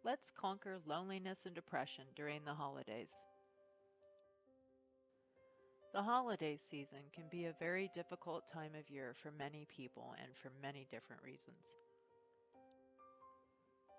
let's conquer loneliness and depression during the holidays. The holiday season can be a very difficult time of year for many people and for many different reasons.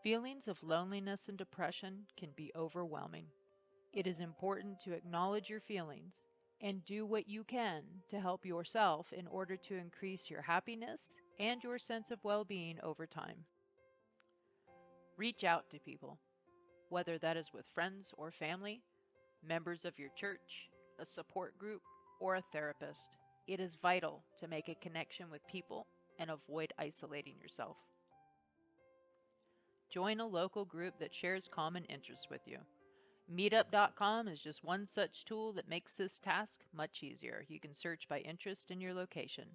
Feelings of loneliness and depression can be overwhelming. It is important to acknowledge your feelings and do what you can to help yourself in order to increase your happiness and your sense of well-being over time. Reach out to people, whether that is with friends or family, members of your church, a support group, or a therapist. It is vital to make a connection with people and avoid isolating yourself. Join a local group that shares common interests with you. Meetup.com is just one such tool that makes this task much easier. You can search by interest in your location.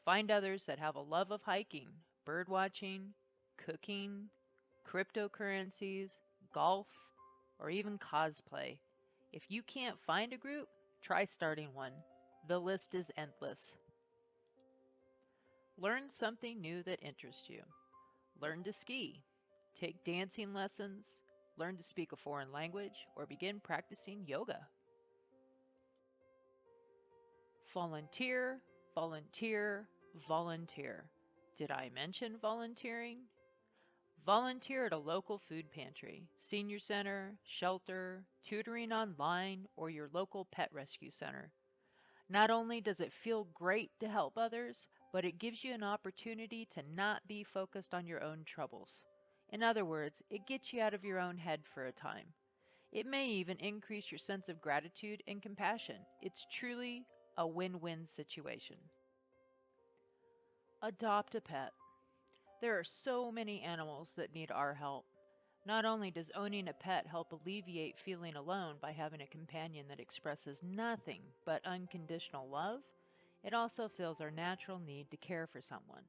Find others that have a love of hiking, bird watching, cooking, cryptocurrencies, golf, or even cosplay. If you can't find a group, try starting one. The list is endless. Learn something new that interests you. Learn to ski, take dancing lessons, learn to speak a foreign language, or begin practicing yoga. Volunteer, volunteer, volunteer. Did I mention volunteering? Volunteer at a local food pantry, senior center, shelter, tutoring online, or your local pet rescue center. Not only does it feel great to help others, but it gives you an opportunity to not be focused on your own troubles. In other words, it gets you out of your own head for a time. It may even increase your sense of gratitude and compassion. It's truly a win-win situation. Adopt a pet. There are so many animals that need our help. Not only does owning a pet help alleviate feeling alone by having a companion that expresses nothing but unconditional love, it also fills our natural need to care for someone.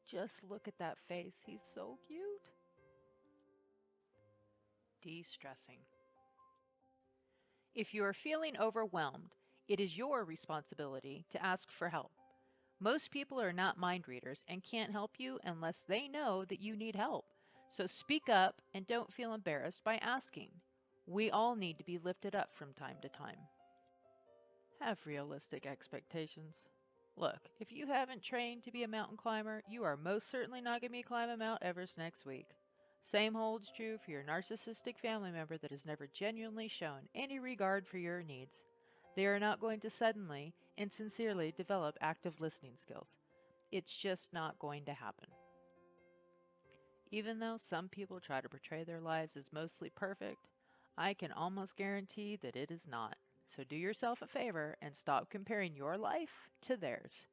Just look at that face, he's so cute. De-stressing. If you are feeling overwhelmed, it is your responsibility to ask for help. Most people are not mind readers and can't help you unless they know that you need help. So speak up and don't feel embarrassed by asking. We all need to be lifted up from time to time. Have realistic expectations. Look, if you haven't trained to be a mountain climber, you are most certainly not going to be climbing Mount Everest next week. Same holds true for your narcissistic family member that has never genuinely shown any regard for your needs. They are not going to suddenly and sincerely develop active listening skills. It's just not going to happen. Even though some people try to portray their lives as mostly perfect, I can almost guarantee that it is not. So do yourself a favor and stop comparing your life to theirs.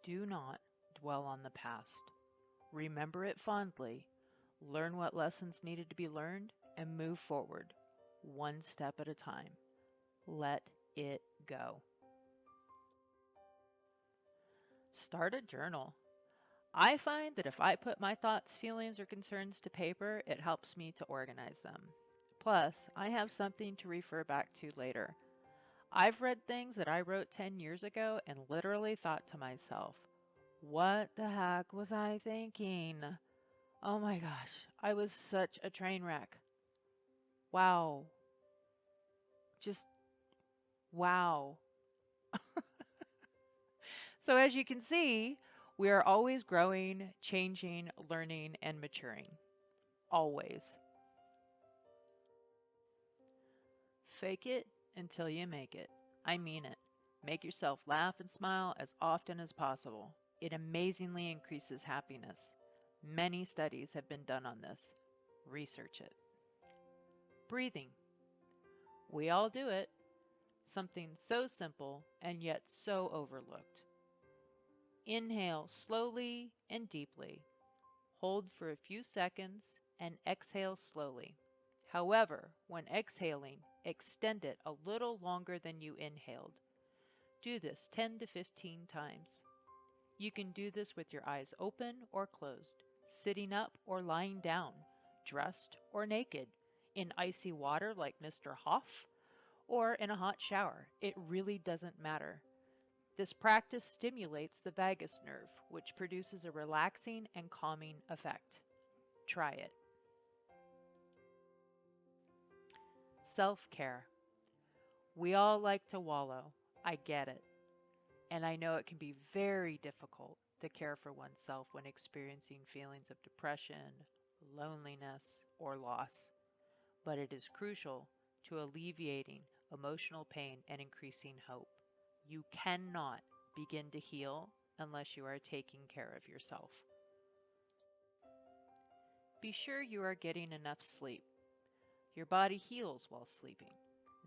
Do not dwell on the past. Remember it fondly, learn what lessons needed to be learned, and move forward, one step at a time. Let it go. Start a journal. I find that if I put my thoughts, feelings, or concerns to paper, it helps me to organize them. Plus, I have something to refer back to later. I've read things that I wrote 10 years ago and literally thought to myself, what the heck was I thinking? Oh my gosh, I was such a train wreck. Wow. Just wow. So as you can see, we are always growing, changing, learning, and maturing. Always. Fake it until you make it. I mean it. Make yourself laugh and smile as often as possible. It amazingly increases happiness. Many studies have been done on this. Research it. Breathing. We all do it. Something so simple and yet so overlooked. Inhale slowly and deeply. Hold for a few seconds and exhale slowly. However, when exhaling, extend it a little longer than you inhaled. Do this 10 to 15 times. You can do this with your eyes open or closed, sitting up or lying down, dressed or naked, in icy water like Mr. Hoff, or in a hot shower. It really doesn't matter. This practice stimulates the vagus nerve, which produces a relaxing and calming effect. Try it. Self-care. We all like to wallow. I get it. And I know it can be very difficult to care for oneself when experiencing feelings of depression, loneliness, or loss. But it is crucial to alleviating emotional pain and increasing hope. You cannot begin to heal unless you are taking care of yourself. Be sure you are getting enough sleep. Your body heals while sleeping.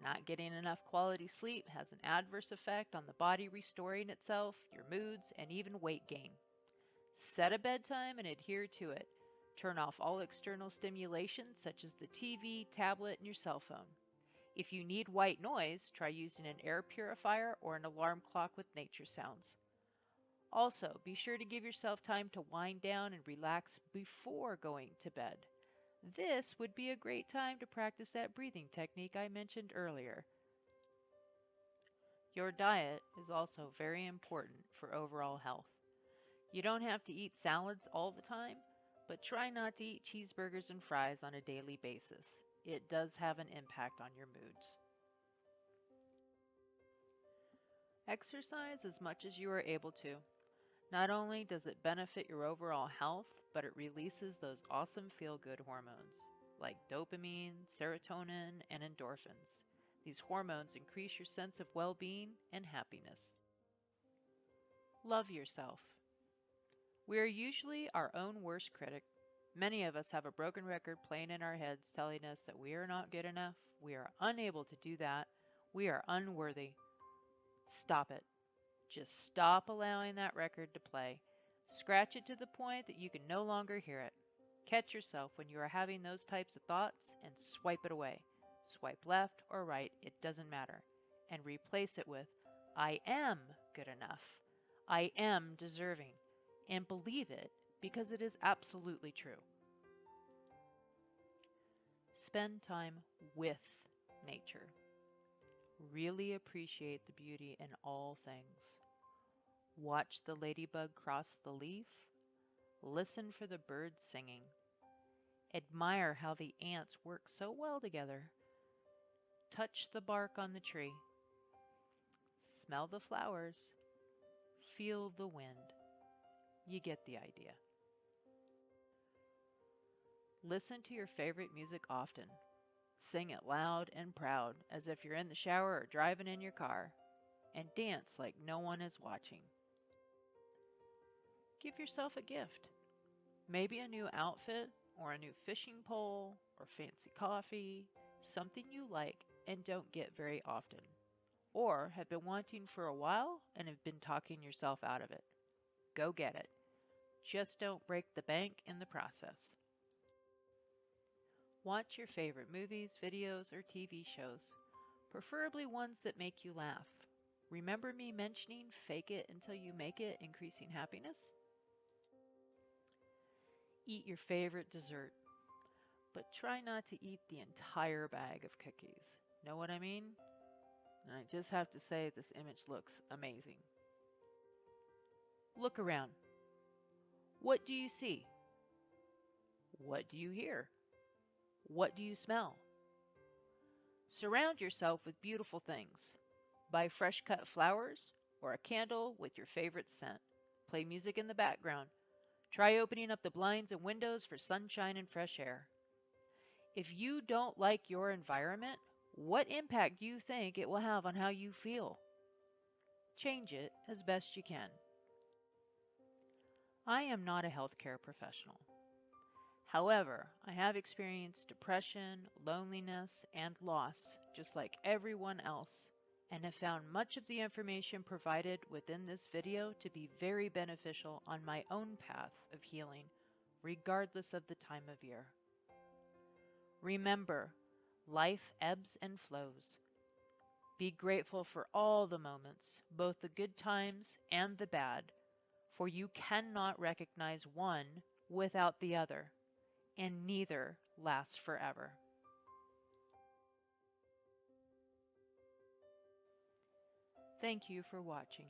Not getting enough quality sleep has an adverse effect on the body restoring itself, your moods, and even weight gain. Set a bedtime and adhere to it. Turn off all external stimulation such as the TV, tablet, and your cell phone. If you need white noise, try using an air purifier or an alarm clock with nature sounds. Also, be sure to give yourself time to wind down and relax before going to bed. This would be a great time to practice that breathing technique I mentioned earlier. Your diet is also very important for overall health. You don't have to eat salads all the time, but try not to eat cheeseburgers and fries on a daily basis. It does have an impact on your moods. Exercise as much as you are able to. Not only does it benefit your overall health, but it releases those awesome feel-good hormones like dopamine, serotonin, and endorphins. These hormones increase your sense of well-being and happiness. Love yourself. We are usually our own worst critic. Many of us have a broken record playing in our heads telling us that we are not good enough, we are unable to do that, we are unworthy. Stop it. Just stop allowing that record to play. Scratch it to the point that you can no longer hear it. Catch yourself when you are having those types of thoughts and swipe it away. Swipe left or right, it doesn't matter. And replace it with, I am good enough. I am deserving. And believe it because it is absolutely true. Spend time with nature. Really appreciate the beauty in all things. Watch the ladybug cross the leaf. Listen for the birds singing. Admire how the ants work so well together. Touch the bark on the tree. Smell the flowers. Feel the wind. You get the idea. Listen to your favorite music often. Sing it loud and proud as if you're in the shower or driving in your car. And dance like no one is watching. Give yourself a gift. Maybe a new outfit or a new fishing pole or fancy coffee, something you like and don't get very often, or have been wanting for a while and have been talking yourself out of it. Go get it. Just don't break the bank in the process. Watch your favorite movies, videos, or TV shows, preferably ones that make you laugh. Remember me mentioning fake it until you make it, increasing happiness? Eat your favorite dessert, but try not to eat the entire bag of cookies. Know what I mean? And I just have to say this image looks amazing. Look around. What do you see? What do you hear? What do you smell? Surround yourself with beautiful things. Buy fresh cut flowers or a candle with your favorite scent. Play music in the background. Try opening up the blinds and windows for sunshine and fresh air. If you don't like your environment, what impact do you think it will have on how you feel? Change it as best you can. I am not a healthcare professional. However, I have experienced depression, loneliness, and loss, just like everyone else, and have found much of the information provided within this video to be very beneficial on my own path of healing, regardless of the time of year. Remember, life ebbs and flows. Be grateful for all the moments, both the good times and the bad, for you cannot recognize one without the other, and neither lasts forever. Thank you for watching.